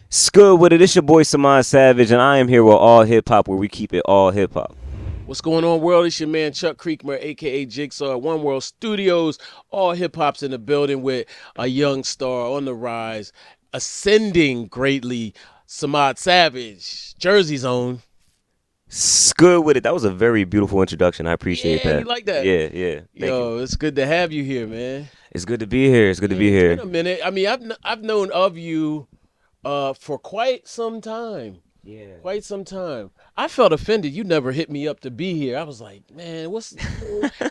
Skud with it. It's your boy Saman Savage, and I am here with All Hip Hop, where we keep it all hip hop. What's going on, world? It's your man Chuck Creekmur, aka Jigsaw at One World Studios. All hip hop's in the building with a young star on the rise, ascending greatly. Samad Savage, Jersey's own. Skud with it. That was a very beautiful introduction. I appreciate Yeah, you that. like that? Yeah. Thank you. Yo, it's good to have you here, man. It's good to be here. It's good to Yeah, be it's been here. a minute. I mean, I've known of you for quite some time. Yeah. Quite some time. I felt offended. You never hit me up to be here. I was like, man, who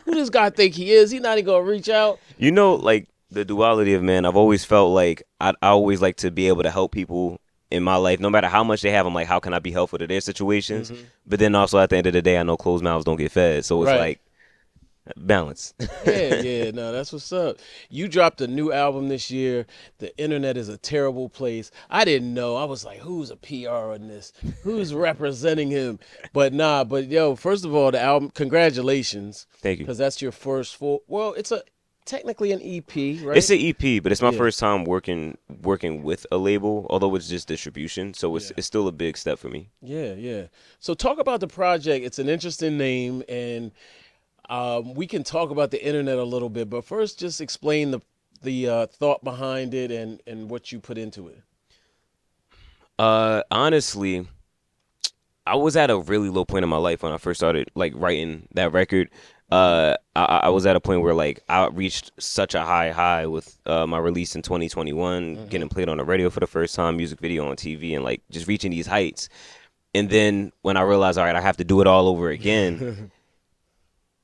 this guy think he is? He not even gonna reach out. You know, like the duality of man. I've always felt like I always like to be able to help people in my life, no matter how much they have. I'm like, how can I be helpful to their situations? But then also at the end of the day, I know closed mouths don't get fed. So it's Right. like balance. Yeah, no, that's what's up. You dropped a new album this year. The internet is a terrible place. I didn't know. I was like, who's a PR on this? Who's representing him? But yo, first of all, the album, congratulations. Thank you. Because that's your first full, well, it's technically an EP, right? It's an EP, but it's my Yeah. first time working with a label, although it's just distribution. So it's still a big step for me. Yeah. So talk about the project. It's an interesting name, and we can talk about the internet a little bit, but first, just explain the thought behind it and what you put into it. Honestly, I was at a really low point in my life when I first started like writing that record. I was at a point where like I reached such a high with my release in 2021, getting played on the radio for the first time, music video on TV, and like just reaching these heights. And then when I realized, all right, I have to do it all over again.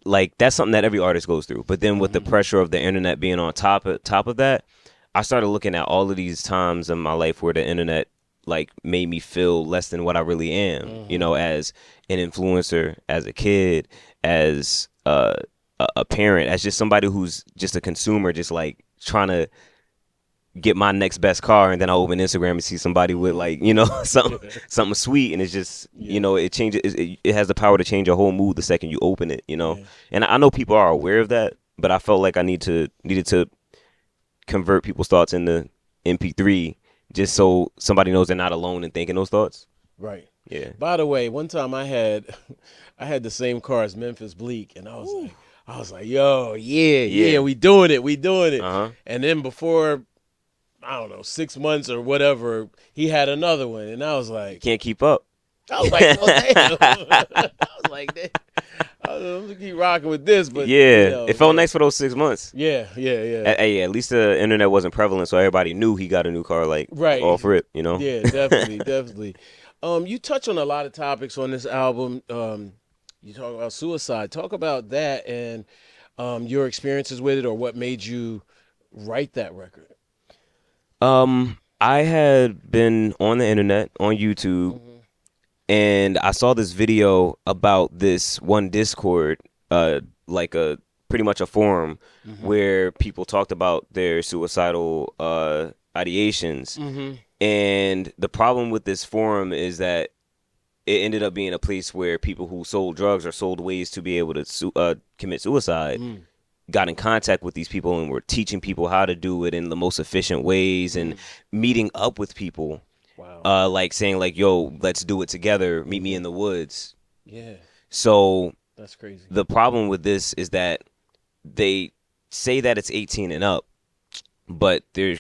Like that's something that every artist goes through. But then with the pressure of the internet being on top of that, I started looking at all of these times in my life where the internet like made me feel less than what I really am, you know, as an influencer, as a kid, as a parent, as just somebody who's just a consumer, just like trying to get my next best car, and then I open Instagram and see somebody with like, you know, something sweet, and it's just, you know, it changes. It has the power to change your whole mood the second you open it, you know. And I know people are aware of that, but I felt like I needed to convert people's thoughts into MP3, just so somebody knows they're not alone in thinking those thoughts. Right. Yeah. By the way, one time I had the same car as Memphis Bleak, and I was like, yo, yeah, we doing it. And then before, I don't know, 6 months or whatever, he had another one, and I was like, Can't keep up. I was like, oh, damn. I was like, damn. I'm gonna keep rocking with this, but Yeah, you know, it felt nice for those 6 months. Yeah. Hey, at least the internet wasn't prevalent, so everybody knew he got a new car, like Right. off rip, you know. Yeah, definitely. You touch on a lot of topics on this album. You talk about suicide. Talk about that and your experiences with it, or what made you write that record. I had been on the internet, on YouTube, and I saw this video about this one Discord, like a pretty much a forum where people talked about their suicidal ideations. And the problem with this forum is that it ended up being a place where people who sold drugs or sold ways to be able to commit suicide got in contact with these people and were teaching people how to do it in the most efficient ways and meeting up with people. Wow. Like saying like, yo, let's do it together. Meet me in the woods. Yeah, So that's crazy. the problem with this is that they say that it's 18 and up, but the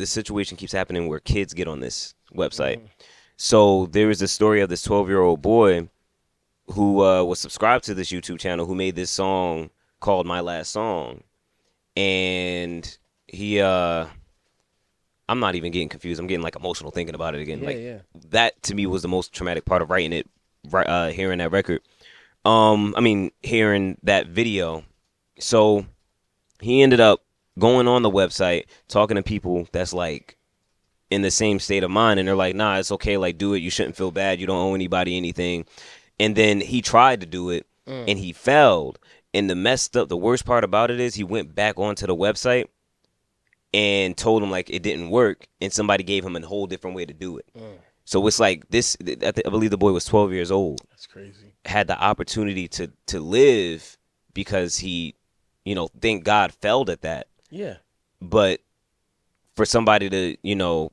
situation keeps happening where kids get on this website. So there is the story of this 12-year-old boy who was subscribed to this YouTube channel, who made this song called My Last Song. And he I'm not even getting confused. I'm getting like emotional thinking about it again. That to me was the most traumatic part of writing it, hearing that record. Hearing that video. So he ended up going on the website, talking to people that's like in the same state of mind, and they're like, nah, it's okay, like do it, you shouldn't feel bad, you don't owe anybody anything. And then he tried to do it and he failed. And the worst part about it is he went back onto the website and told him like it didn't work, and somebody gave him a whole different way to do it. So it's like this, I believe the boy was 12 years old. That's crazy. Had the opportunity to live because he, you know, thank God failed at that. Yeah. But for somebody to, you know,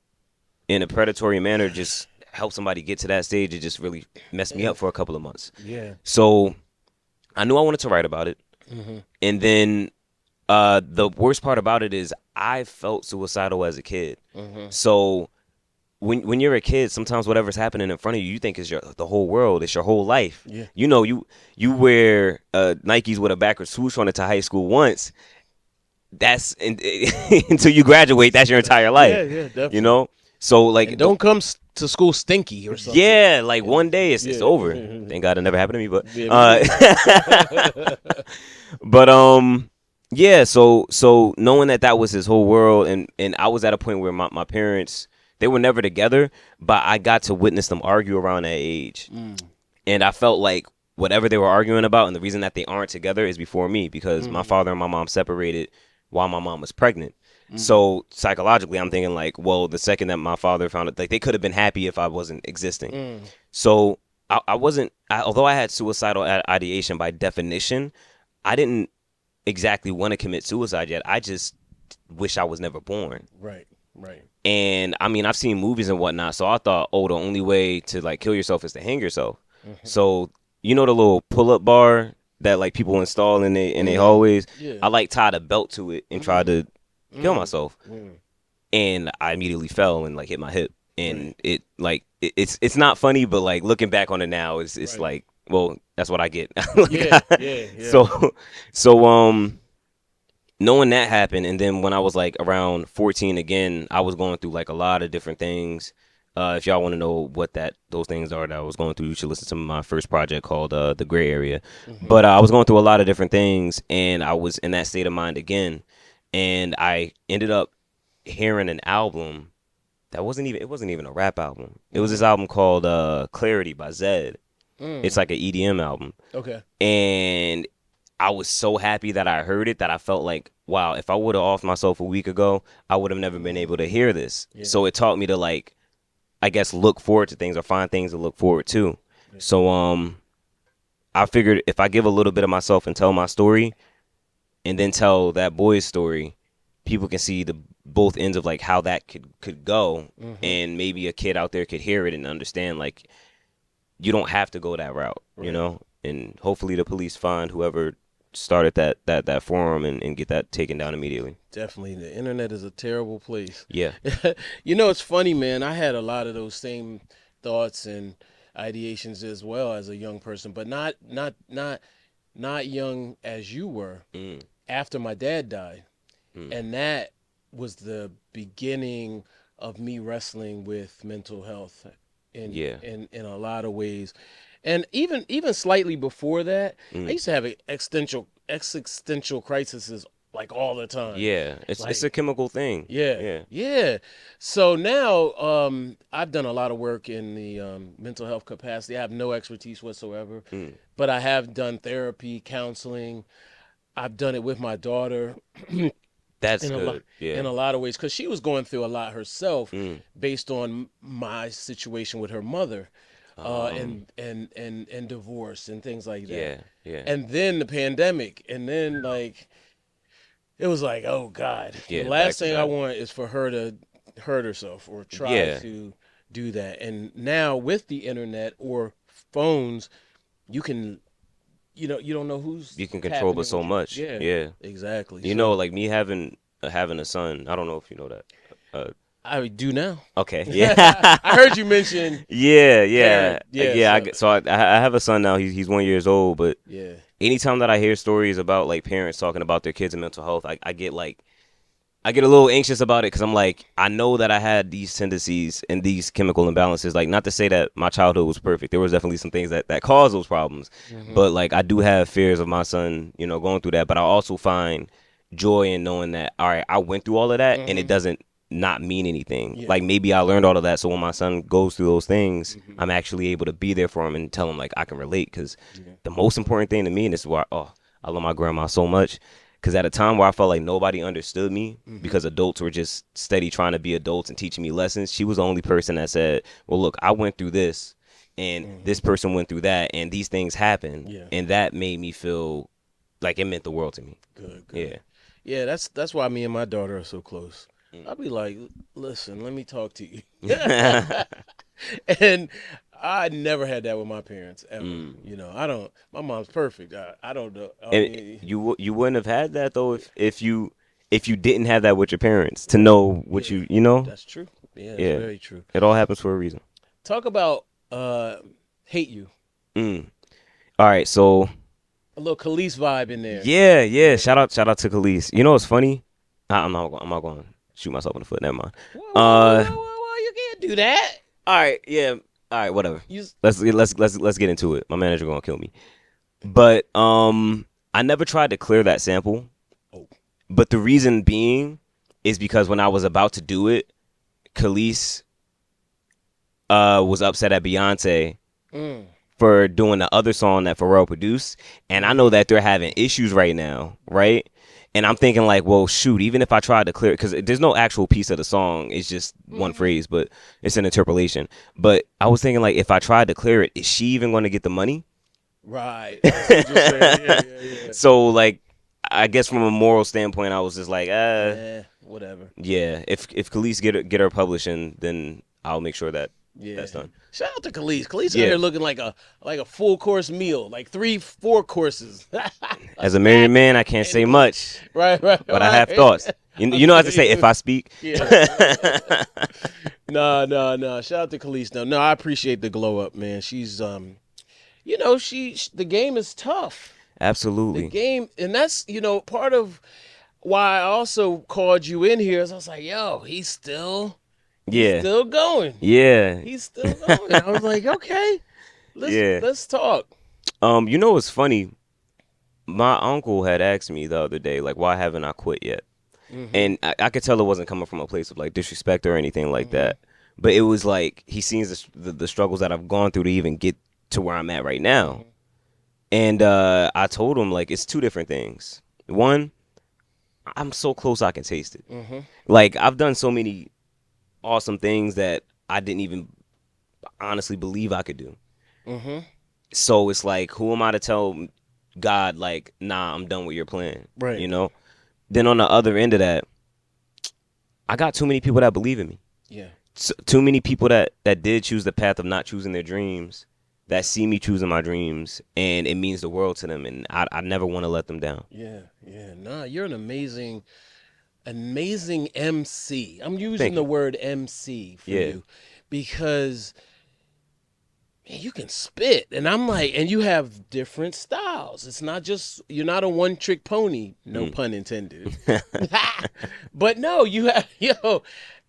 in a predatory manner just help somebody get to that stage, it just really messed me up for a couple of months. Yeah. So I knew I wanted to write about it. And then the worst part about it is I felt suicidal as a kid. So when you're a kid, sometimes whatever's happening in front of you, you think is the whole world. It's your whole life. Yeah. You know, you wear Nikes with a backwards swoosh on it to high school once. That's until you graduate. That's your entire life. Yeah, definitely. You know. So like, and don't come to school stinky or something. yeah, like one day it's over. Thank God it never happened to me, but but yeah. So knowing that was his whole world, and I was at a point where my parents, they were never together, but I got to witness them argue around that age, and I felt like whatever they were arguing about, and the reason that they aren't together is before me, because my father and my mom separated while my mom was pregnant. So psychologically, I'm thinking like, well, the second that my father found it, like they could have been happy if I wasn't existing. So I wasn't. Although I had suicidal ideation by definition, I didn't exactly want to commit suicide yet. I just wish I was never born. Right. And I mean, I've seen movies and whatnot, so I thought, oh, the only way to like kill yourself is to hang yourself. So you know the little pull-up bar that like people install in they hallways. Yeah. I like tied a belt to it and tried to kill myself, and I immediately fell and like hit my hip, and it's not funny, but like looking back on it now, it's like, well, that's what I get. Like, Yeah. So knowing that happened, and then when I was like around 14 again, I was going through like a lot of different things. If y'all want to know what those things are that I was going through, you should listen to my first project called The Gray Area. But I was going through a lot of different things, and I was in that state of mind again, and I ended up hearing an album that wasn't even a rap album. It was this album called Clarity by Zed. It's like an EDM album. Okay. And I was so happy that I heard it that I felt like, wow, if I would have offed myself a week ago, I would have never been able to hear this. Yeah. So it taught me to like, I guess, look forward to things or find things to look forward to. Yeah. So I figured if I give a little bit of myself and tell my story, and then tell that boy's story, people can see the both ends of like how that could go, and maybe a kid out there could hear it and understand like you don't have to go that route, you know. And hopefully the police find whoever started that forum and get that taken down immediately. Definitely. The internet is a terrible place. Yeah. You know, it's funny, man. I had a lot of those same thoughts and ideations as well as a young person, but not young as you were. After my dad died. And that was the beginning of me wrestling with mental health in a lot of ways. And even slightly before that, I used to have existential crises like all the time. Yeah, it's a chemical thing. Yeah. So now I've done a lot of work in the mental health capacity. I have no expertise whatsoever, but I have done therapy, counseling. I've done it with my daughter. That's good. In a lot of ways, because she was going through a lot herself based on my situation with her mother. And divorce and things like that. Yeah. And then the pandemic, and then like it was like, oh God, the last thing I want is for her to hurt herself or try to do that. And now with the internet or phones, you can, you don't know who's you can control but so much. Yeah, exactly. You know, like me having a son. I don't know if you know that. I do now. Okay, yeah. I heard you mention. Yeah. So I have a son now. He's 1 year old. But anytime that I hear stories about like parents talking about their kids and mental health, I get a little anxious about it, because I'm like, I know that I had these tendencies and these chemical imbalances. Like, not to say that my childhood was perfect. There was definitely some things that caused those problems. But like, I do have fears of my son, going through that. But I also find joy in knowing that, all right, I went through all of that, and it doesn't not mean anything. Like, maybe I learned all of that, so when my son goes through those things, I'm actually able to be there for him and tell him like I can relate. Because the most important thing to me, and this is why I love my grandma so much, because at a time where I felt like nobody understood me, because adults were just steady trying to be adults and teaching me lessons, she was the only person that said, well, look, I went through this, and this person went through that, and these things happened, and that made me feel like it meant the world to me. Good. Yeah, that's why me and my daughter are so close. I'll be like, listen, let me talk to you. And I never had that with my parents ever. You know, I don't. My mom's perfect. I don't know. I And mean, you wouldn't have had that though if you didn't have that with your parents to know what yeah, you know. that's true. Yeah, it's Yeah, very true. it all happens for a reason. Talk about hate you. Mm. All right, so A little Khalees vibe in there. yeah. Shout out to Khalees. You know what's funny? I'm not going to shoot myself in the foot. Never mind. Uh, Whoa, you can't do that. all right, yeah, all right, whatever. You, Let's get into it. My manager gonna kill me. But I never tried to clear that sample. oh, But the reason being is because when I was about to do it, Khalees was upset at Beyonce for doing the other song that Pharrell produced, and I know that they're having issues right now, right? And I'm thinking like, well, shoot, even if I tried to clear it, because there's no actual piece of the song, it's just one phrase, but it's an interpolation. But I was thinking like, if I tried to clear it, is she even going to get the money? right. I see what you're saying. Yeah. So like, I guess from a moral standpoint, I was just like, Whatever. yeah. If Khalees get her publishing, then I'll make sure that that's done. Shout out to Khalees. Khalees out Yeah. here looking like a full course meal, like 3-4 courses. As a married man, I can't say much, Right. but I have thoughts. You know, as I say, if I speak. Yeah. No. Shout out to Khalees. No, I appreciate the glow up, man. She's you know, the game is tough. Absolutely. The game, and that's, you know, part of why I also called you in here is I was like, yo, he's still going. Yeah. He's still going. I was like, okay, let's talk. You know what's funny? My uncle had asked me the other day, like, why haven't I quit yet? And I could tell it wasn't coming from a place of like disrespect or anything like that. But it was like he sees the struggles that I've gone through to even get to where I'm at right now. And I told him like it's two different things. One, I'm so close I can taste it. Like I've done so many awesome things that I didn't even honestly believe I could do. So it's like, who am I to tell God like, nah, I'm done with your plan? Right. You know. Then on the other end of that, I got too many people that believe in me. Yeah. Too many people that did choose the path of not choosing their dreams, that see me choosing my dreams, and it means the world to them, and I never want to let them down. Yeah. Nah, you're an amazing MC. I'm using the word MC for you because man, you can spit, and I'm like, and you have different styles. It's not just, you're not a one-trick pony, no pun intended. But no, you have,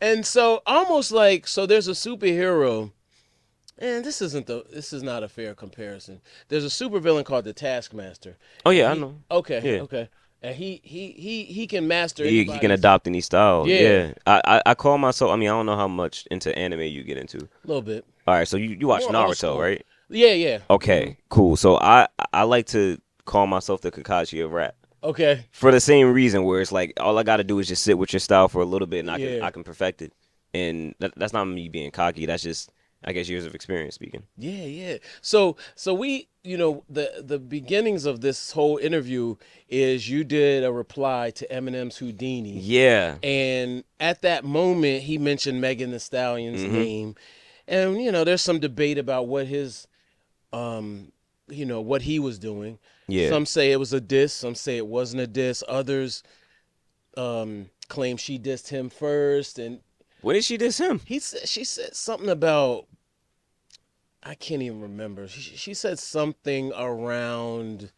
and so almost like, so there's a superhero. And this is not a fair comparison. There's a supervillain called the Taskmaster. Oh yeah, I know. Okay. And he can master. He can adopt any style. Yeah. I call myself. I mean, I don't know how much into anime you get into. A little bit. All right, so you watch Naruto, right? Yeah. Okay, cool. So I like to call myself the Kakashi of rap. Okay. For the same reason, where it's like all I got to do is just sit with your style for a little bit, and I can perfect it. And that's not me being cocky. That's just, I guess, years of experience speaking. Yeah. So we, the beginnings of this whole interview is you did a reply to Eminem's Houdini. Yeah. And at that moment, he mentioned Megan Thee Stallion's name. And, there's some debate about what his, what he was doing. Yeah. Some say it was a diss. Some say it wasn't a diss. Others claim she dissed him first. And what did she diss him? she said something about, I can't even remember. She said something around.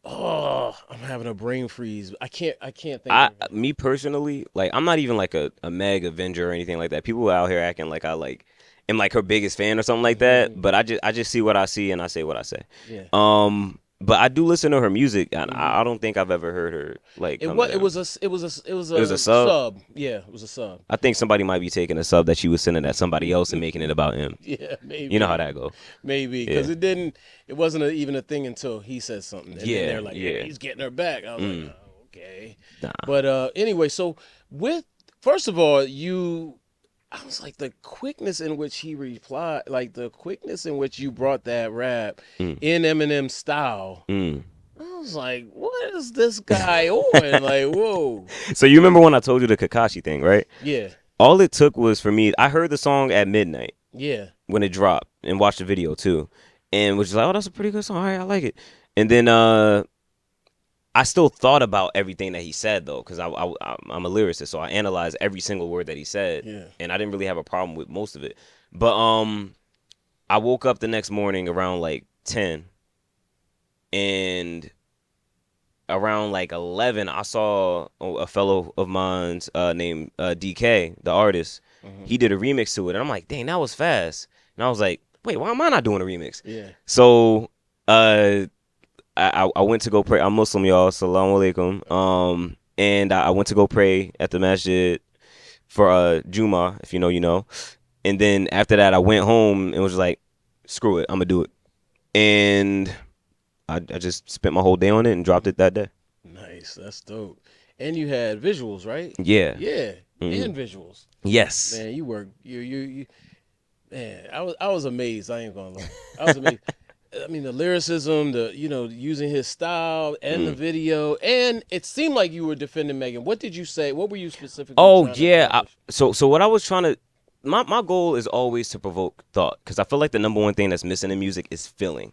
Oh, I'm having a brain freeze. I can't think. Me personally, like, I'm not even like a Meg Avenger or anything like that. People out here acting like I am like her biggest fan or something like that. But I just see what I see and I say what I say. Yeah. But I do listen to her music, and I don't think I've ever heard her like. It was a sub. Yeah, it was a sub. I think somebody might be taking a sub that she was sending at somebody else and making it about him. Yeah, maybe. You know how that goes. Maybe because it wasn't even a thing until he said something. And then they're like, yeah, he's getting her back. I was like, oh, okay. Nah. But anyway, so first of all, I was like, the quickness in which he replied, like the quickness in which you brought that rap in Eminem style. I I was like, what is this guy on? Like, whoa. So you remember when I told you the Kakashi thing, right? Yeah. All it took was for me. I heard the song at midnight. Yeah. When it dropped and watched the video too, and was just like, oh, that's a pretty good song. All right, I like it. And then I still thought about everything that he said though, because I'm a lyricist, so I analyzed every single word that he said, and I didn't really have a problem with most of it. But I woke up the next morning around like 10, and around like 11, I saw a fellow of mine's named DK, the artist. He did a remix to it, and I'm like, dang, that was fast. And I was like, wait, why am I not doing a remix? Yeah. So I went to go pray. I'm Muslim, y'all. Assalamu alaikum. And I went to go pray at the masjid for Juma, if you know, you know. And then after that, I went home and was like, screw it, I'm gonna do it. And I just spent my whole day on it and dropped it that day. Nice, that's dope. And you had visuals, right? Yeah. Yeah. And visuals. Yes. Man, you work. You. Man, I was amazed. I ain't gonna lie. I was amazed. I mean, the lyricism, using his style and the video, and it seemed like you were defending Megan. What did you say? What were you specifically? Oh yeah. So what I was trying to, my goal is always to provoke thought, because I feel like the number one thing that's missing in music is feeling.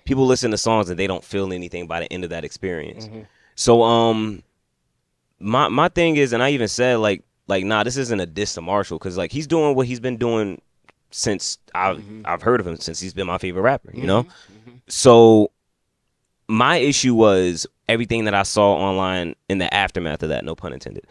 People listen to songs and they don't feel anything by the end of that experience. So my thing is, and I even said like nah, this isn't a diss to Marshall, because like he's doing what he's been doing since I've heard of him, since he's been my favorite rapper, you know? So my issue was everything that I saw online in the aftermath of that, no pun intended.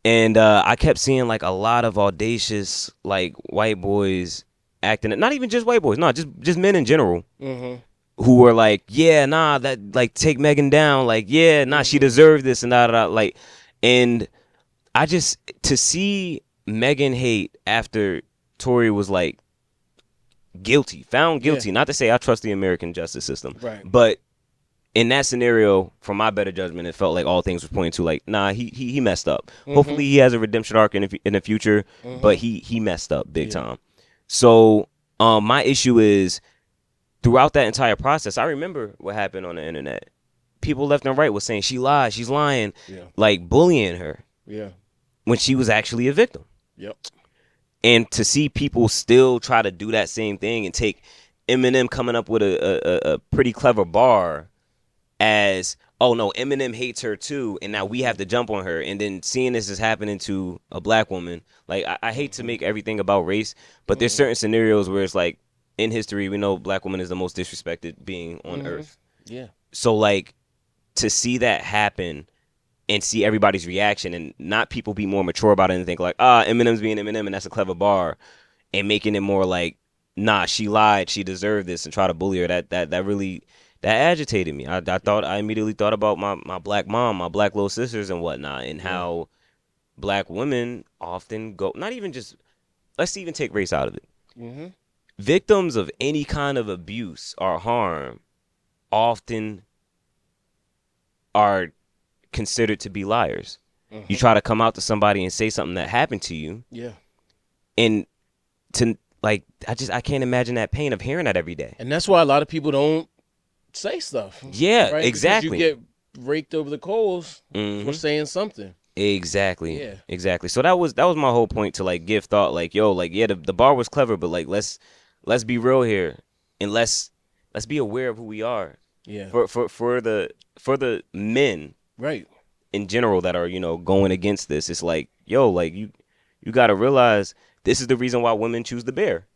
And I kept seeing like a lot of audacious like white boys acting, not even just white boys, no, just men in general, who were like, yeah, nah, that like take Megan down, like, yeah, nah, she deserved this and that, like, and I just, to see Megan hate after Tory was like found guilty, not to say I trust the American justice system, right, but in that scenario, from my better judgment, it felt like all things were pointing to like, nah, he messed up. Hopefully he has a redemption arc in the future, but he messed up big time. So my issue is, throughout that entire process, I remember what happened on the internet. People left and right was saying she lied, she's lying, like bullying her, when she was actually a victim. And to see people still try to do that same thing and take Eminem coming up with a pretty clever bar as, oh no, Eminem hates her too, and now we have to jump on her, and then seeing this is happening to a black woman. Like, I hate to make everything about race, but there's certain scenarios where it's like, in history, we know black woman is the most disrespected being on earth. So like, to see that happen and see everybody's reaction and not people be more mature about it and think like, Eminem's being Eminem and that's a clever bar, and making it more like, nah, she lied, she deserved this, and try to bully her, that really, that agitated me. I immediately thought about my black mom, my black little sisters and whatnot, and how black women often go, not even just, let's even take race out of it. Victims of any kind of abuse or harm often are considered to be liars. You try to come out to somebody and say something that happened to you, and to like, I can't imagine that pain of hearing that every day. And that's why a lot of people don't say stuff. Yeah, right? exactly. Because you get raked over the coals for saying something. Exactly. Yeah. Exactly. So that was my whole point, to like give thought, like, yo, like, yeah, the bar was clever, but like, let's be real here, and let's be aware of who we are. Yeah. For the men, right, in general, that are, going against this, it's like, yo, like, you got to realize this is the reason why women choose the bear.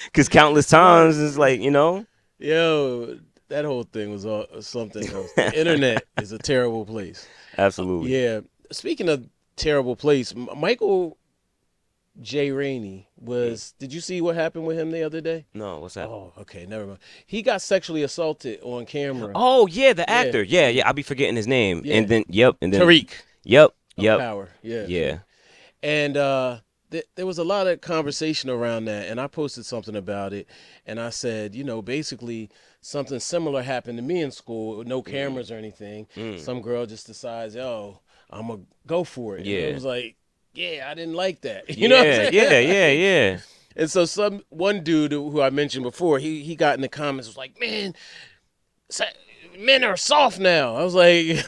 Because countless times it's like, yo, that whole thing was something else. The internet is a terrible place. Absolutely. Yeah. Speaking of terrible place, Michael J. Rainey was. Did you see what happened with him the other day? No, what's that? Oh, okay, never mind. He got sexually assaulted on camera. Oh yeah, the actor. Yeah. I'll be forgetting his name. Yeah. And then Tariq. Yep. Power. Yeah. Yeah. And there was a lot of conversation around that, and I posted something about it, and I said, basically something similar happened to me in school, no cameras or anything. Some girl just decides, I'm gonna go for it. Yeah. And it was like, yeah, I didn't like that. You know what I'm saying? Yeah. And so one dude who I mentioned before, he got in the comments, was like, man, Men are soft now. I was like,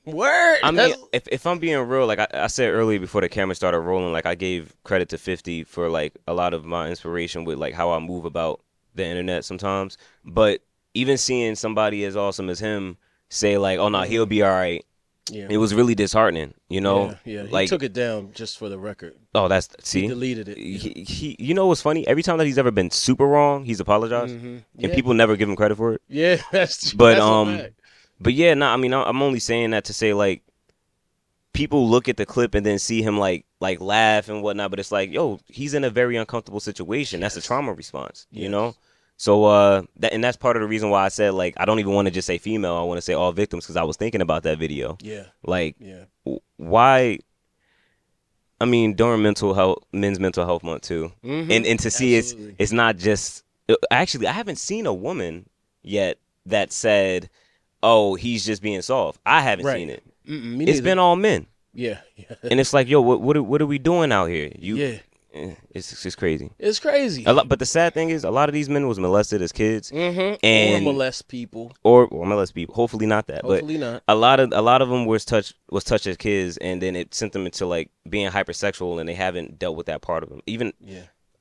word. I mean, if I'm being real, like I said earlier before the camera started rolling, like I gave credit to 50 for like a lot of my inspiration with like how I move about the internet sometimes. But even seeing somebody as awesome as him say like, "Oh no, he'll be all right," Yeah. it was really disheartening. You know, Yeah. He like took it down just for the record. oh, that's He see, deleted it. he you know what's funny? Every time that he's ever been super wrong, he's apologized, and Yeah. people never give him credit for it. Yeah, that's But a fact. but yeah, no, I mean, I'm only saying that to say like people look at the clip and then see him like laugh and whatnot, but it's like, yo, he's in a very uncomfortable situation. That's a trauma response, you know? So that's part of the reason why I said like I don't even want to just say female. I want to say all victims because I was thinking about that video. Yeah. Like why I mean during men's mental health month too. And to see it's not just actually I haven't seen a woman yet that said, "Oh, he's just being soft." I haven't seen it. It's been all men. Yeah. And it's like, yo, what are we doing out here? It's just crazy. It's crazy. But the sad thing is, a lot of these men was molested as kids, and or molest people, or molest people. Hopefully not that. Hopefully not. A lot of them was touched as kids, and then it sent them into like being hypersexual, and they haven't dealt with that part of them. Even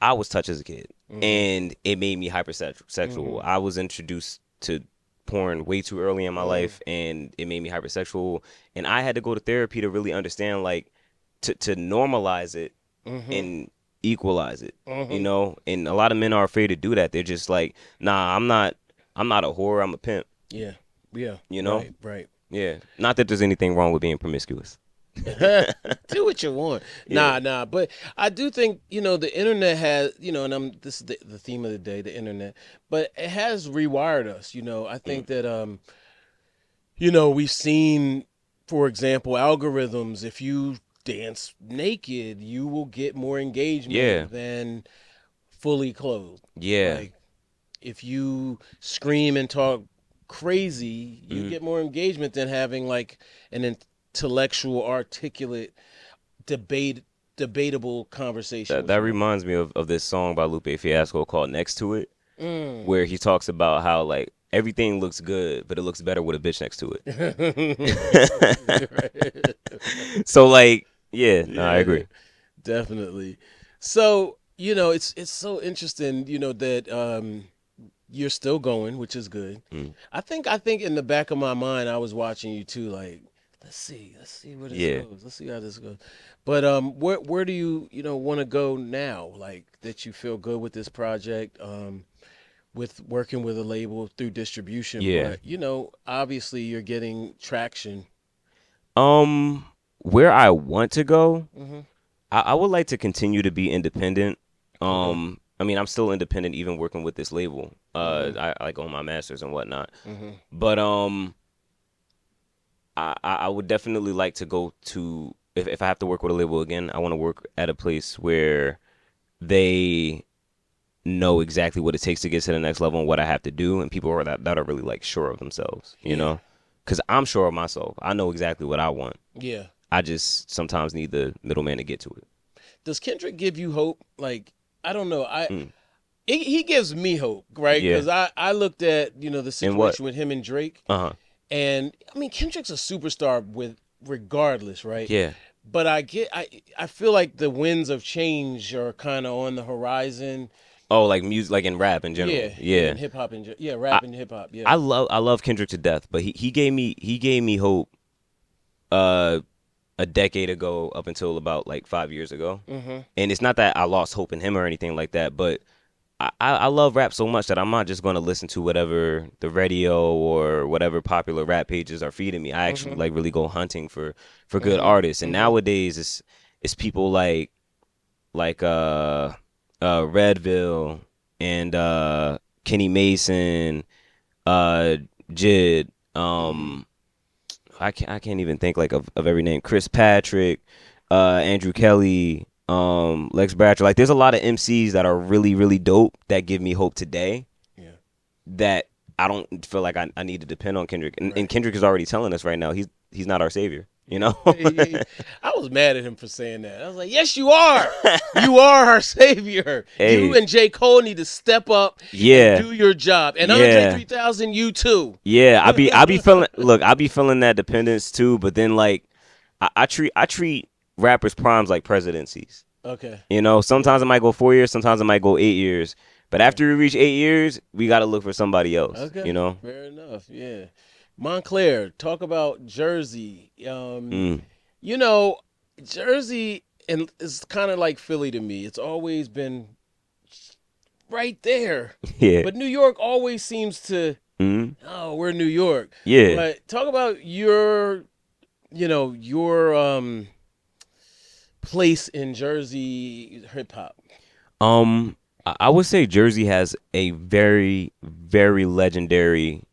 I was touched as a kid, and it made me hypersexual. I was introduced to porn way too early in my life, and it made me hypersexual, and I had to go to therapy to really understand like to normalize it and equalize it, you know. And a lot of men are afraid to do that. They're just like, nah, I'm not a whore, I'm a pimp. Yeah You know. Right. Yeah, not that there's anything wrong with being promiscuous. Do what you want. Nah. But I do think, the internet has, and this is the theme of the day, the internet. But it has rewired us. I think that we've seen, for example, algorithms. If you dance naked, you will get more engagement than fully clothed. Yeah. Like if you scream and talk crazy, you get more engagement than having like an intellectual, articulate, debatable conversation. That reminds me of this song by Lupe Fiasco called "Next to It," where he talks about how like everything looks good, but it looks better with a bitch next to it. So like, I agree. Definitely. So it's so interesting, that you're still going, which is good. I think in the back of my mind, I was watching you too, like. Let's see where this goes. Let's see how this goes. But where do you want to go now? Like that you feel good with this project, with working with a label through distribution. Yeah. But obviously you're getting traction. Where I want to go, I would like to continue to be independent. I mean, I'm still independent even working with this label. I like own my masters and whatnot. But I would definitely like to go to, if I have to work with a label again, I want to work at a place where they know exactly what it takes to get to the next level and what I have to do, and people that are really like sure of themselves, you know? Because I'm sure of myself. I know exactly what I want. Yeah. I just sometimes need the middleman to get to it. Does Kendrick give you hope? Like, I don't know. He gives me hope, right? Because I looked at, the situation with him and Drake. And I mean, Kendrick's a superstar regardless, right? Yeah. But I feel like the winds of change are kind of on the horizon. Oh, like music, like in rap in general. Yeah. And hip hop rap and hip hop. Yeah. I love Kendrick to death, but he gave me hope a decade ago up until about like 5 years ago. And it's not that I lost hope in him or anything like that, but I love rap so much that I'm not just going to listen to whatever the radio or whatever popular rap pages are feeding me. I actually like really go hunting for good artists. And nowadays it's people like Redville and Kenny Mason, Jid, I can't even think like of every name. Chris Patrick, Andrew Kelly, Lex Bratcher. Like there's a lot of MCs that are really, really dope that give me hope today. Yeah. That I don't feel like I need to depend on Kendrick. And Kendrick is already telling us right now he's not our savior. You know. I was mad at him for saying that. I was like, yes, you are. You are our savior. Hey. You and J. Cole need to step up and do your job. And Andre 3000, you too. Yeah, I be feeling. Look, I be feeling that dependence too. But then like, I treat rappers' primes like presidencies. Okay. You know, sometimes it might go 4 years, sometimes it might go 8 years. But after we reach 8 years, we got to look for somebody else. Okay. You know. Fair enough. Yeah. Montclair, talk about Jersey. You know, Jersey and it's kind of like Philly to me. It's always been right there. Yeah. But New York always seems to. Oh, we're New York. Yeah. But talk about your place in Jersey hip hop. I would say Jersey has a very, very legendary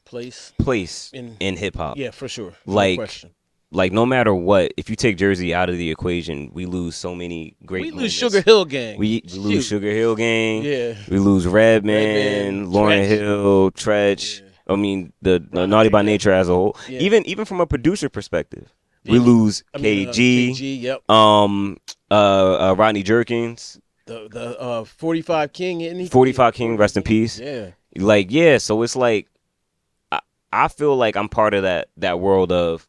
place in hip hop. Yeah, for sure. No question. Like no matter what, if you take Jersey out of the equation, we lose so many great moments. We lose Sugar Hill Gang. We lose Sugar Hill Gang. Yeah. We lose Redman, Lauryn Hill, Tretch. Yeah. I mean the Naughty by Nature as a whole. Yeah. Even from a producer perspective, we lose KG. KG, yep. Rodney Jerkins. The 45 King. 45 King, rest in peace. Yeah. Like yeah, so it's like I feel like I'm part of that world of,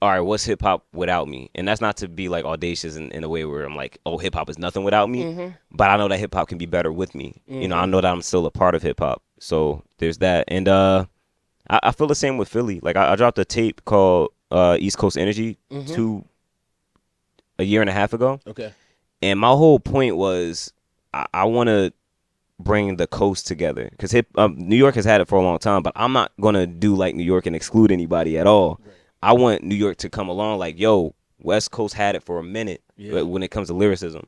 all right, what's hip hop without me? And that's not to be like audacious in a way where I'm like, oh, hip hop is nothing without me. But I know that hip hop can be better with me. You know, I know that I'm still a part of hip hop. So there's that. And I feel the same with Philly. Like I dropped a tape called East Coast Energy a year and a half ago. Okay. And my whole point was I want to bring the coast together because New York has had it for a long time, but I'm not gonna do like New York and exclude anybody at all. Right. I want New York to come along like, yo, West Coast had it for a minute when it comes to lyricism.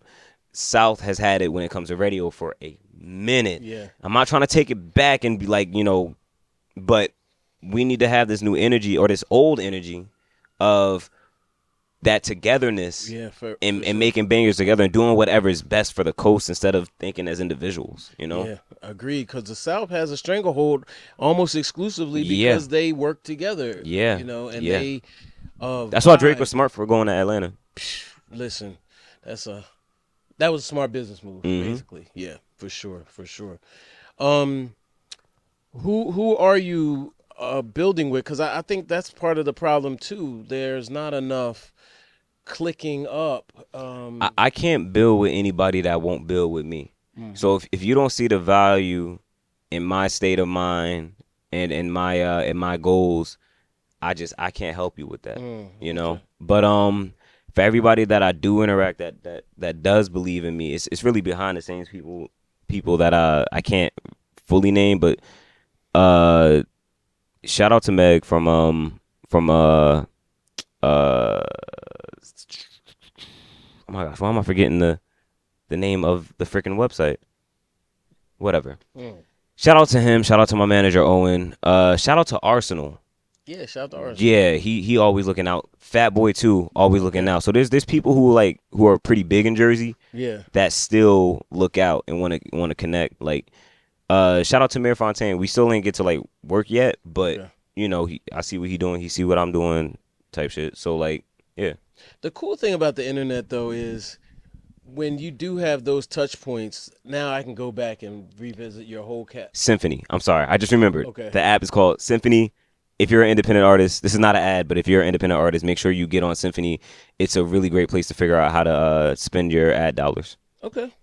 South has had it when it comes to radio for a minute. Yeah. I'm not trying to take it back and be like, you know, but we need to have this new energy or this old energy of that togetherness and making bangers together and doing whatever is best for the coast instead of thinking as individuals, you know? Yeah, agreed. Because the South has a stranglehold almost exclusively because they work together. Yeah. You know, and they. That's why Drake was smart for going to Atlanta. Listen, that was a smart business move, basically. Yeah, for sure. Who are you building with? Because I think that's part of the problem, too. There's not enough clicking up. I can't build with anybody that won't build with me. So if you don't see the value in my state of mind and in my goals, I can't help you with that. You know. Okay. But for everybody that I do interact that does believe in me, it's really behind the scenes people that I can't fully name, but shout out to Meg from oh my gosh, why am I forgetting the name of the freaking website? Whatever. Shout out to him. Shout out to my manager Owen. Shout out to Arsenal. Yeah, shout out to Arsenal. Yeah, he always looking out. Fat Boy too, always looking out. So there's people who are pretty big in Jersey. Yeah. That still look out and want to connect. Like, shout out to Mayor Fontaine. We still ain't get to like work yet, but you know, I see what he doing. He see what I'm doing, type shit. So like, yeah. The cool thing about the internet, though, is when you do have those touch points, now I can go back and revisit your whole cat. Symphony. I'm sorry. I just remembered. Okay. The app is called Symphony. If you're an independent artist, this is not an ad, but if you're an independent artist, make sure you get on Symphony. It's a really great place to figure out how to spend your ad dollars. Okay.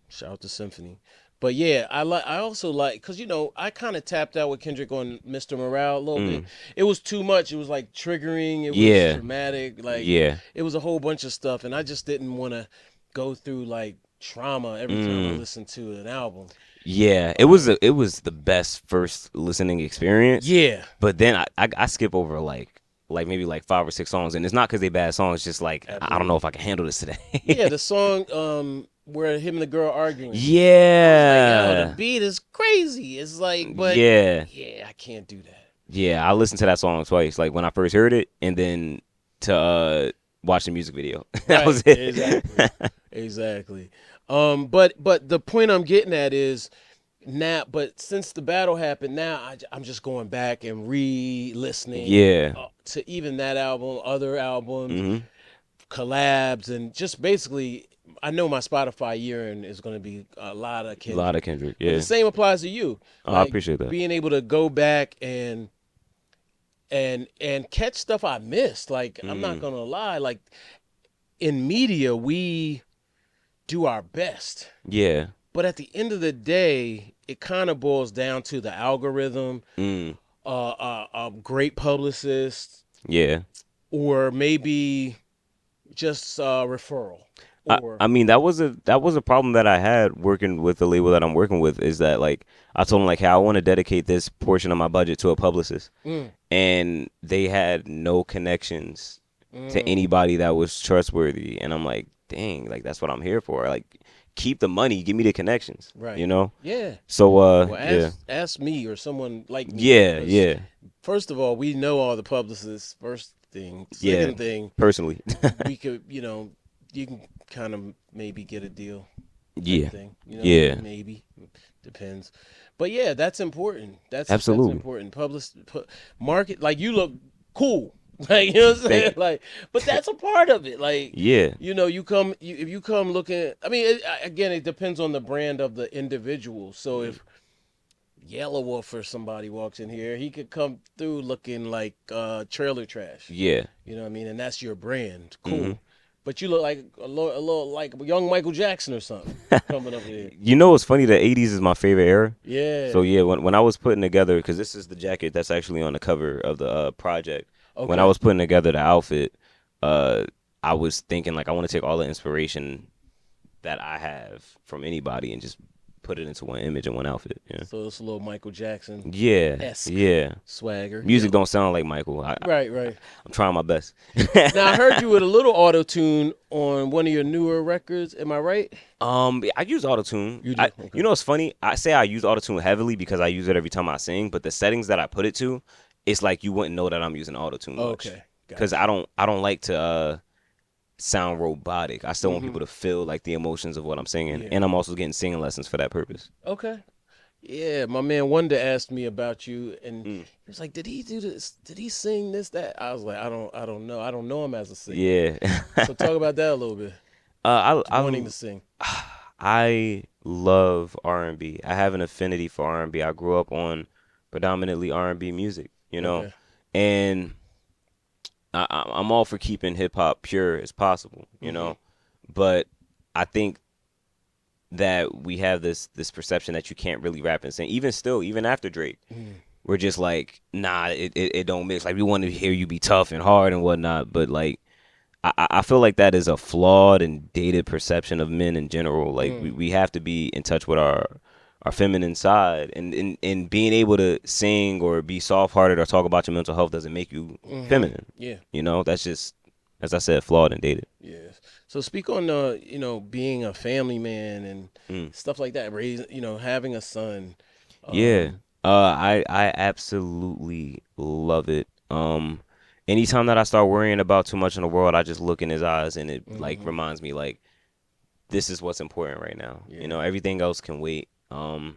Shout out to Symphony. But yeah, I also like, because, you know, I kind of tapped out with Kendrick on Mr. Morale a little bit. It was too much. It was like triggering. It was dramatic. Like, it was a whole bunch of stuff. And I just didn't want to go through like trauma every time I listened to an album. Yeah, it was the best first listening experience. Yeah. But then I skip over like maybe like 5 or 6 songs. And it's not because they bad songs. It's just like, I don't know if I can handle this today. Yeah, the song where him and the girl arguing. Yeah. Like, yo, the beat is crazy. It's like, but yeah, I can't do that. Yeah, I listened to that song twice. Like when I first heard it, and then to watch the music video. That was it. Exactly. But the point I'm getting at is now, but since the battle happened, now I'm just going back and re-listening Yeah. to even that album, other albums, Mm-hmm. collabs, and just basically, I know my Spotify year-end is going to be a lot of A lot of Kendrick. Kendrick. But the Yeah. same applies to you. Oh, I Like appreciate that. being able to go back and catch stuff I missed. Like I'm not Mm. gonna lie. Like in media, we do our best, Yeah. but at the end of the day, it kind of boils down to the algorithm, Mm. a great publicist, Yeah. or maybe just referral. I Or mean that was a problem that I had working with the label that I'm working with, is that like I told them like, hey, I want to dedicate this portion of my budget to a publicist, mm, and they had no connections to mm, anybody that was trustworthy, and I'm like, dang, like that's what I'm here for. Like, keep the money, give me the connections, right, you know. yeah. So Well, yeah, ask me or someone like me, yeah, because yeah, first of all, we know all the publicists. First thing, yeah. second thing, Personally, we could, you can kind of maybe get a deal type yeah, thing, yeah, maybe depends. But yeah, that's important. That's absolutely. important. Market, like you look cool. Like, you know what I'm Thank saying? you. Like, but that's a part of it. Like, Yeah, if you come looking, I mean, again, it depends on the brand of the individual. So if Yellow Wolf or somebody walks in here, he could come through looking like trailer trash. yeah. You know what I mean? And that's your brand. Hmm. Cool. But you look like a little like young Michael Jackson or something coming up here. You know what's funny? The '80s is my favorite era. So Yeah. yeah, when I was putting together, because this is the jacket that's actually on the cover of the project. When I Okay. was putting together the outfit, uh, I was thinking like I want to take all the inspiration that I have from anybody and just put it into one image and one outfit. Yeah, So it's a little Michael Jackson yeah, esque yeah. swagger. Music Yep. don't sound like Michael. Right, right. I'm trying my best. Now I heard you with a little auto tune on one of your newer records. Am I right? I use autotune. You do. Okay. You know what's funny? I say I use autotune heavily because I use it every time I sing, but the settings that I put it to, it's like you wouldn't know that I'm using autotune much. Okay. Because Gotcha. I don't like to sound robotic. I still want Mm-hmm. people to feel like the emotions of what I'm singing, Yeah. and I'm also getting singing lessons for that purpose. Okay. Yeah, my man Wonder asked me about you, and Mm. he was like, "Did he do this? Did he sing this? That?" I was like, I don't know. I don't know him as a singer. Yeah. So talk about that a little bit. Wanting to sing. I love R&B. I have an affinity for R&B. I grew up on predominantly R&B music, Okay. and I'm all for keeping hip hop pure as possible, Mm-hmm. but I think that we have this perception that you can't really rap and sing. Even still, even after Drake, Mm. we're just like, nah, it don't mix. Like, we want to hear you be tough and hard and whatnot, but like I feel like that is a flawed and dated perception of men in general. Like, Mm. we have to be in touch with our feminine side, and being able to sing or be soft hearted or talk about your mental health doesn't make you Mm-hmm. feminine. Yeah. That's just, as I said, flawed and dated. Yes. So speak on being a family man and Mm. stuff like that. Raising, having a son. Yeah. Um, I absolutely love it. Anytime that I start worrying about too much in the world, I just look in his eyes, and it like mhm. reminds me like this is what's important right now. Yeah. Everything else can wait. And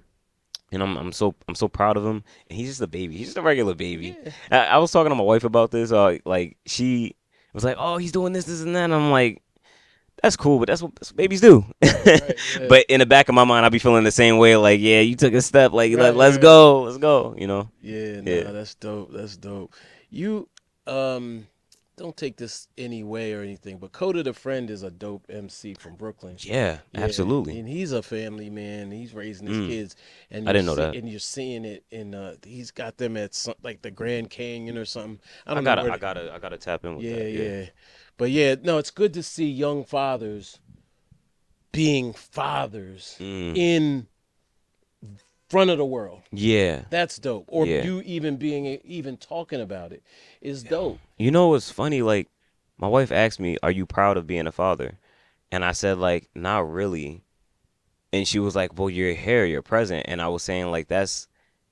I'm so proud of him. And he's just a baby. He's just a regular baby. Yeah. I was talking to my wife about this. Like, she was like, "Oh, he's doing this, and that." And I'm like, "That's cool, but that's what babies do." Right. Yeah. But in the back of my mind, I be feeling the same way. Like, yeah, you took a step. Like, Right. let's Right. go, let's go. Yeah. Yeah. Nah, that's dope. That's dope. You don't take this any way or anything, but Coda the Friend is a dope MC from Brooklyn. Yeah, Yeah, absolutely. and he's a family man. He's raising his Mm, kids, and I didn't know that. and you're seeing it in. He's got them at like the Grand Canyon or something. I I don't know gotta, where. I gotta, I gotta tap in with Yeah, that. Yeah. yeah, but yeah, no, it's good to see young fathers being fathers Mm, in front of the world. yeah. That's dope. Or Yeah. you even talking about it is dope. You know what's funny? Like, my wife asked me, "Are you proud of being a father?" And I said, like, not really. And she was like, "Well, you're here, you're present." And I was saying, like,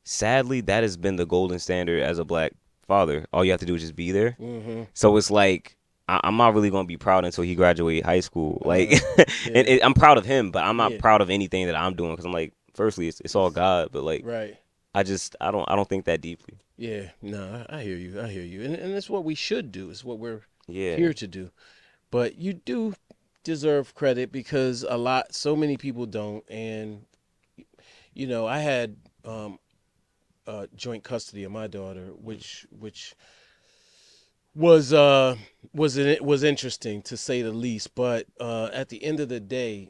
sadly, that has been the golden standard as a black father. All you have to do is just be there. Mm-hmm. So it's like, I'm not really gonna be proud until he graduates high school. Like, Yeah. and I'm proud of him, but I'm not Yeah. proud of anything that I'm doing, because I'm like, firstly, it's all God, but like Right. I don't think that deeply. Yeah. No, I hear you. I hear you. And it's what we should do. It's what we're Yeah. here to do. But you do deserve credit because so many people don't. And I had joint custody of my daughter, which was interesting to say the least. But at the end of the day,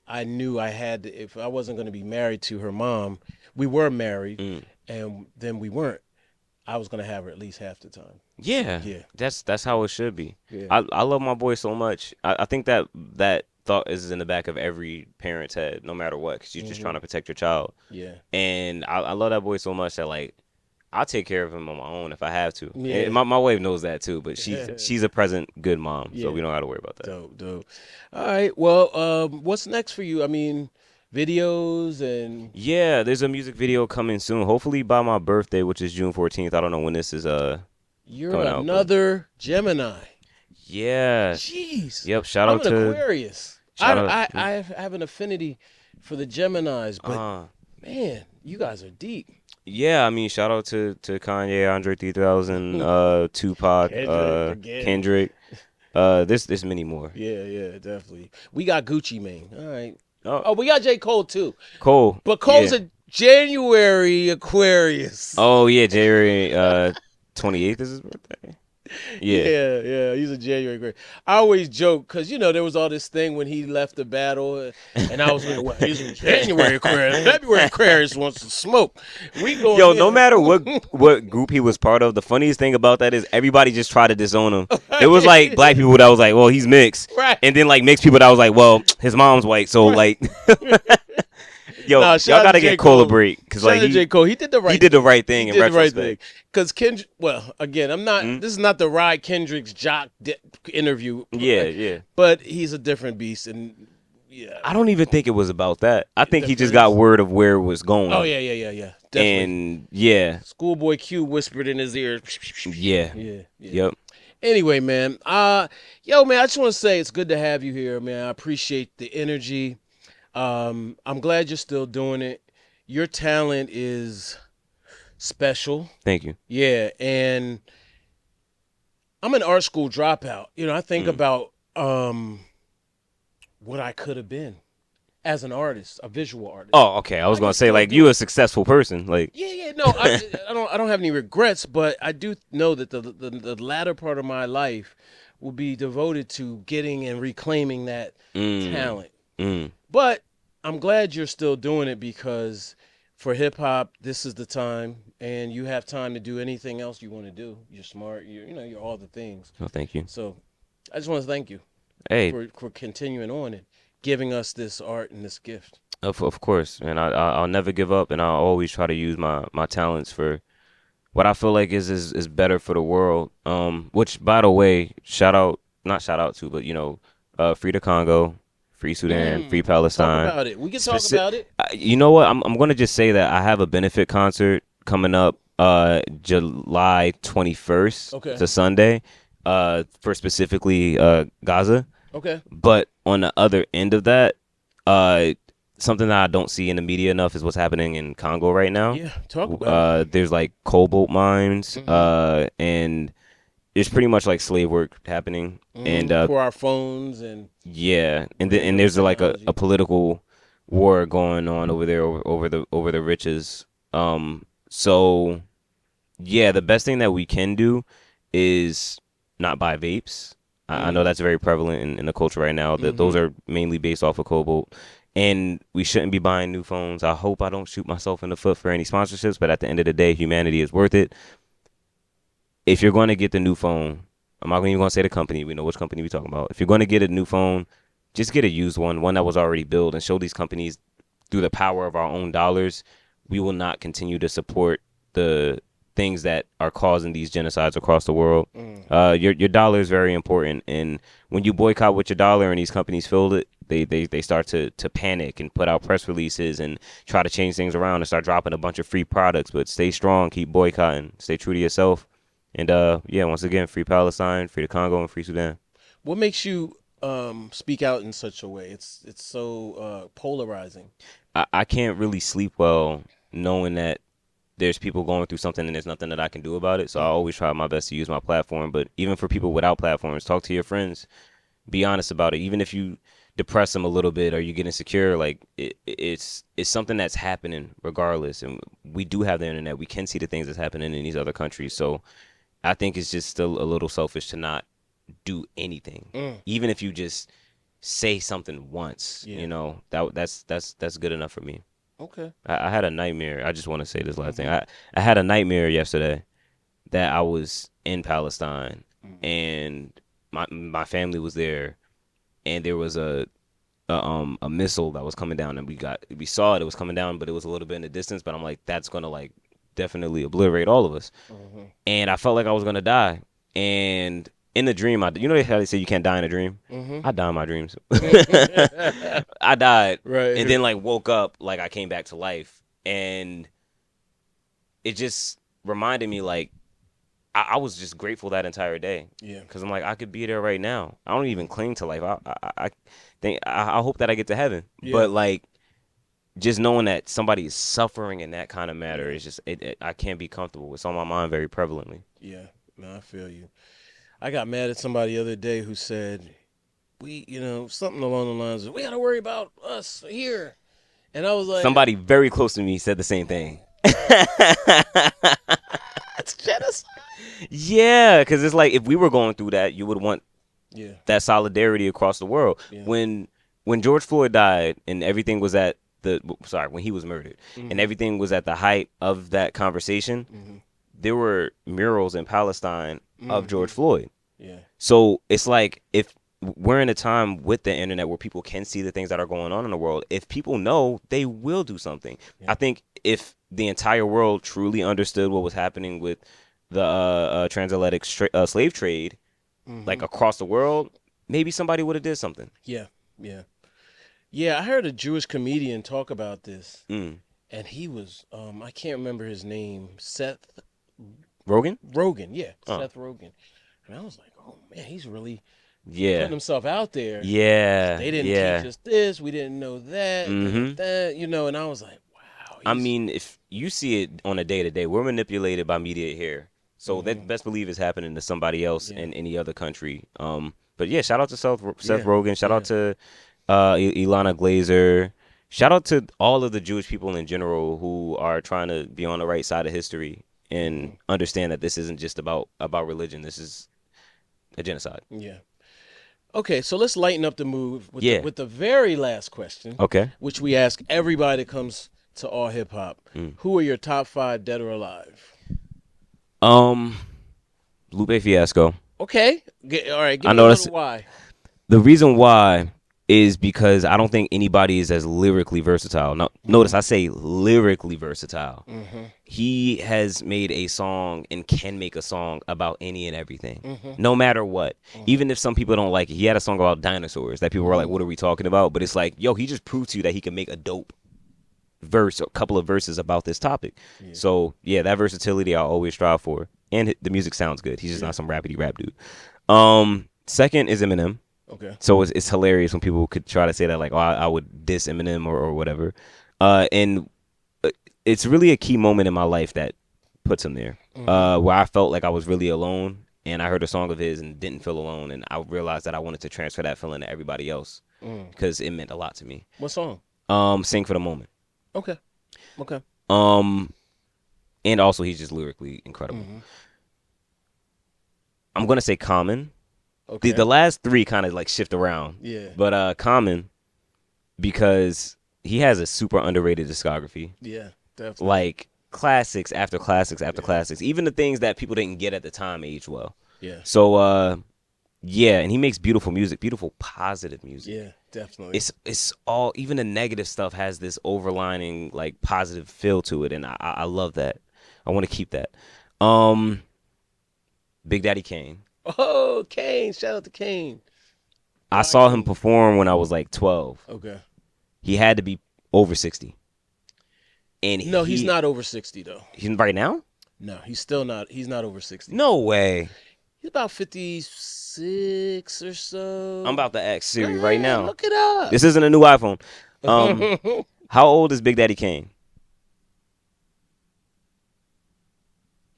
I knew I had to, if I wasn't going to be married to her mom, we were married, Mm. and then we weren't. I was going to have her at least half the time. Yeah. Yeah. That's how it should be. Yeah. I love my boy so much. I think that thought is in the back of every parent's head, no matter what, because you're just trying to protect your child. Yeah. And I love that boy so much that like I'll take care of him on my own if I have to. Yeah. And my wife knows that too, but she's a present good mom, so Yeah. we don't have to worry about that. Dope. All right. Well, what's next for you? I mean, videos and Yeah, there's a music video coming soon. Hopefully by my birthday, which is June 14th. I don't know when this is you're coming out. another Gemini. Yeah. Jeez. Yep. Shout I'm out an to Aquarius. shout out. I have an affinity for the Geminis, but man, you guys are deep. Yeah, I mean, shout out to Kanye, Andre 3000, Tupac, Kendrick. There's many more. Yeah, definitely. We got Gucci Mane. All right. Oh, Oh, we got J. Cole too. Cole. But Cole's yeah. a January Aquarius. Oh yeah, January 28th is his birthday. Yeah. Yeah. He's a January Aquarius. I always joke because there was all this thing when he left the battle, and I was like, "Well, he's a January Aquarius. February Aquarius wants to smoke." We going. Yo, no matter what group he was part of, the funniest thing about that is everybody just tried to disown him. It was like black people that was like, "Well, he's mixed," Right. And then like mixed people that was like, "Well, his mom's white," so like. Yo, y'all gotta get Cole a break because like J. Cole, he did the right. He did the right thing. He in did the right retrospect. thing. Because Kendrick, well, again, I'm not. This is not the Ride Kendrick's jock interview. Yeah. But he's a different beast, and yeah. I don't even think it was about that. I think he just got word of where it was going. Oh yeah. Definitely. And yeah, Schoolboy Q whispered in his ear. yeah. Yep. Anyway, man. Yo, man, I just want to say it's good to have you here, man. I appreciate the energy. I'm glad you're still doing it. Your talent is special. Thank you. Yeah, and I'm an art school dropout. I think about what I could have been as an artist, a visual artist. Oh, okay. I was gonna say like you a successful person, like. Yeah. No, I don't have any regrets, but I do know that the latter part of my life will be devoted to getting and reclaiming that talent. But I'm glad you're still doing it because for hip hop, this is the time, and you have time to do anything else you want to do. You're smart. You're all the things. Oh, thank you. So I just want to thank you Hey, for continuing on and giving us this art and this gift. of course, man. I'll never give up, and I'll always try to use my talents for what I feel like is better for the world. Which by the way, not shout out to, but free the Congo. Free Sudan, free Palestine. Talk about it. We can talk about it. You know what? I'm gonna just say that I have a benefit concert coming up July 21st. Okay. It's a Sunday. For specifically Gaza. Okay. But on the other end of that, something that I don't see in the media enough is what's happening in Congo right now. Yeah, talk about it. There's like cobalt mines, and it's pretty much like slave work happening, and for our phones and and there's like a political war going on over there over the riches. So yeah, the best thing that we can do is not buy vapes. I know that's very prevalent in the culture right now. That those are mainly based off of cobalt. And we shouldn't be buying new phones. I hope I don't shoot myself in the foot for any sponsorships, but at the end of the day, humanity is worth it. If you're going to get the new phone, I'm not even going to say the company. We know which company we're talking about. If you're going to get a new phone, just get a used one that was already built, and show these companies through the power of our own dollars, we will not continue to support the things that are causing these genocides across the world. Your dollar is very important, and when you boycott with your dollar and these companies feel it, they start to panic and put out press releases and try to change things around and start dropping a bunch of free products. But stay strong, keep boycotting, stay true to yourself, and once again, free Palestine, free the Congo, and free Sudan. What makes you speak out in such a way? It's so polarizing. I can't really sleep well knowing that there's people going through something and there's nothing that I can do about it. So I always try my best to use my platform. But even for people without platforms, talk to your friends. Be honest about it. Even if you depress them a little bit or you get insecure, like it's something that's happening regardless. And we do have the internet. We can see the things that's happening in these other countries. So I think it's just still a little selfish to not do anything, even if you just say something once. Yeah. You know, that's good enough for me. Okay. I had a nightmare. I just want to say this last thing. I had a nightmare yesterday that I was in Palestine and my family was there, and there was a missile that was coming down, and we saw it. It was coming down, but it was a little bit in the distance. But I'm like, that's gonna like definitely obliterate all of us. And I felt like I was gonna die. And in the dream, you know how they say you can't die in a dream? I die in my dreams. I died, Right. and then like woke up, like I came back to life, and it just reminded me like I was just grateful that entire day. Yeah. Because I'm like, I could be there right now. I don't even cling to life. I think I hope that I get to heaven. Yeah. But like, just knowing that somebody is suffering in that kind of matter is just I can't be comfortable. It's on my mind very prevalently. Yeah. No, I feel you. I got mad at somebody the other day who said, something along the lines of, we got to worry about us here. And I was like, Somebody very close to me said the same thing. it's genocide. Yeah, because it's like if we were going through that, you would want Yeah. that solidarity across the world. Yeah. When George Floyd died and everything was at when he was murdered and everything was at the height of that conversation, there were murals in Palestine of George Floyd. Yeah. So it's like if we're in a time with the internet where people can see the things that are going on in the world, if people know, they will do something. Yeah. I think if the entire world truly understood what was happening with the transatlantic slave trade, like across the world, maybe somebody would have did something. Yeah. Yeah. Yeah, I heard a Jewish comedian talk about this, and he was, I can't remember his name, Seth Rogen? Rogen, yeah, Seth Rogen. And I was like, oh, man, he's really Yeah. putting himself out there. Yeah. They didn't teach us this, we didn't know that, that, and I was like, wow. I mean, if you see it on a day-to-day, we're manipulated by media here. So that best believe it's happening to somebody else in any other country. But yeah, shout out to Seth Rogen. Shout out to Ilana Glazer. Shout out to all of the Jewish people in general who are trying to be on the right side of history and understand that this isn't just about religion. This is a genocide. Yeah. Okay, so let's lighten up the mood with, with the very last question. Okay. Which we ask everybody that comes to All Hip Hop. Who are your top 5 dead or alive? Lupe Fiasco. Okay. All right. Give me a little why. The reason why is because I don't think anybody is as lyrically versatile. Now, notice I say lyrically versatile. He has made a song and can make a song about any and everything, no matter what. Even if some people don't like it. He had a song about dinosaurs that people were like, what are we talking about? But it's like, yo, he just proved to you that he can make a dope verse or a couple of verses about this topic. So, yeah, that versatility I always strive for. And the music sounds good. He's just not some rapidy rap dude. Second is Eminem. Okay. So it's hilarious when people could try to say that, like, oh, I would diss Eminem or whatever. And it's really a key moment in my life that puts him there, where I felt like I was really alone, and I heard a song of his and didn't feel alone, and I realized that I wanted to transfer that feeling to everybody else because it meant a lot to me. What song? Sing for the Moment. Okay. And also he's just lyrically incredible. I'm gonna say Common. Okay. The last 3 kind of like shift around. Yeah. But Common, because he has a super underrated discography. Yeah, definitely. Like classics after classics after classics. Even the things that people didn't get at the time age well. Yeah. So yeah, and he makes beautiful music, beautiful positive music. Yeah, definitely. It's all, even the negative stuff has this overlining like positive feel to it, and I love that. I want to keep that. Big Daddy Kane. Oh, Kane. Shout out to Kane. I saw him perform when I was like 12. Okay. He had to be over 60. And no, he's not over 60 though. He's right now? No, he's still not. He's not over 60. No way. He's about 56 or so. I'm about to ask Siri right now. Look it up. This isn't a new iPhone. How old is Big Daddy Kane?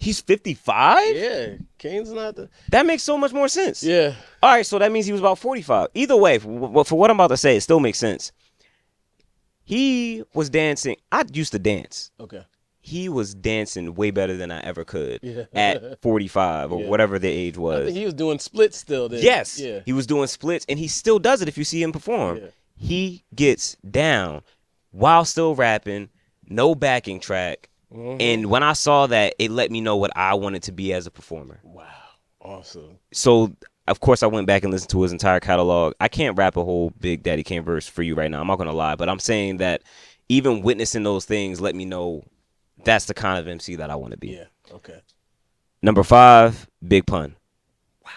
He's 55? Yeah, Kane's not the. That makes so much more sense. Yeah. All right, so that means he was about 45. Either way, for what I'm about to say, it still makes sense. He was dancing. I used to dance. Okay. He was dancing way better than I ever could Yeah. at 45 or whatever the age was. I think he was doing splits still then. Yes. Yeah. He was doing splits, and he still does it if you see him perform. Yeah. He gets down while still rapping, no backing track. Mm-hmm. And when I saw that, it let me know what I wanted to be as a performer. Wow. Awesome. So, of course, I went back and listened to his entire catalog. I can't rap a whole Big Daddy Kane verse for you right now. I'm not going to lie. But I'm saying that even witnessing those things let me know that's the kind of MC that I want to be. Yeah. Okay. Number 5, Big Pun. Wow.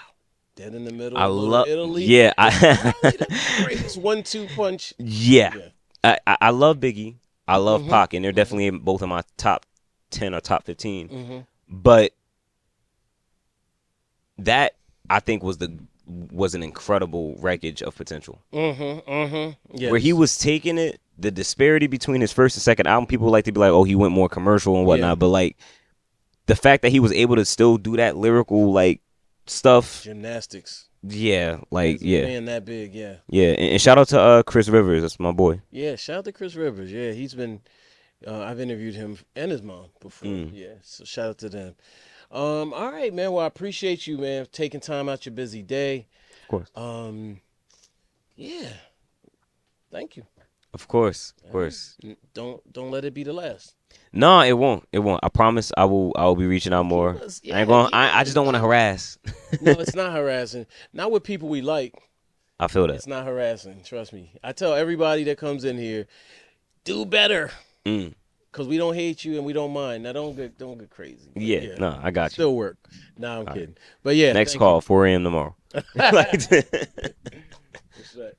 Dead in the middle. I love Italy. Yeah. That's the greatest 1-2 punch. Yeah. I love Biggie. I love Pac, and they're definitely both in my top 10 or top 15. Mm-hmm. But that, I think, was an incredible wreckage of potential. Yes. Where he was taking it, the disparity between his first and second album, people like to be like, oh, he went more commercial and whatnot. But like the fact that he was able to still do that lyrical like stuff, gymnastics. Yeah, like man that big, yeah. And shout out to Chris Rivers, that's my boy. Yeah, shout out to Chris Rivers. Yeah, he's been. I've interviewed him and his mom before. Yeah, so shout out to them. All right, man. Well, I appreciate you, man, taking time out your busy day. Of course. Yeah. Thank you. Of course. Don't let it be the last. No, it won't. I promise I will be reaching out more. I ain't going I just don't want to harass. No, it's not harassing. Not with people we like. I feel that. It's not harassing, trust me. I tell everybody that comes in here, do better. Cause we don't hate you and we don't mind. Now don't get crazy. Yeah, no, I got you. Still work. No, I'm kidding. But yeah. Next call, 4 a.m. tomorrow. What's that?